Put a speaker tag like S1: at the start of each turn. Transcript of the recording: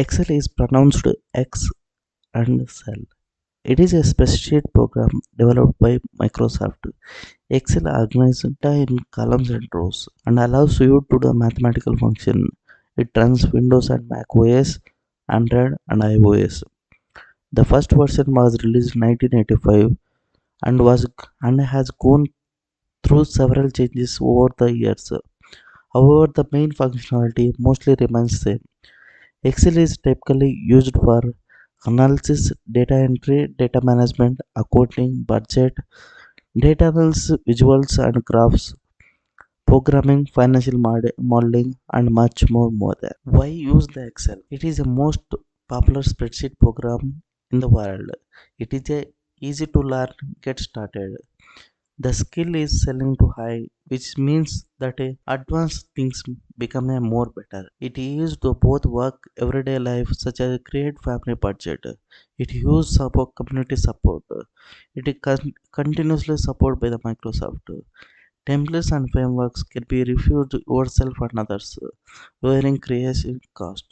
S1: Excel is pronounced X and cell. It is a spreadsheet program developed by Microsoft. Excel organizes data in columns and rows and allows you to do mathematical function. It runs Windows and macOS, Android and iOS. The first version was released in 1985 and has gone through several changes over the years. However, the main functionality mostly remains same. Excel is typically used for analysis, data entry, data management, accounting, budget, data analysis, visuals and graphs, programming, financial modeling, and much more there. Why use the Excel? It is the most popular spreadsheet program in the world. It is a easy to learn, get started. The skill is selling too high, which means that advanced things become a more better. It is used to both work everyday life, such as create family budget. It use support community support. It is continuously supported by the Microsoft. Templates and frameworks can be reviewed yourself and others, lowering creation cost.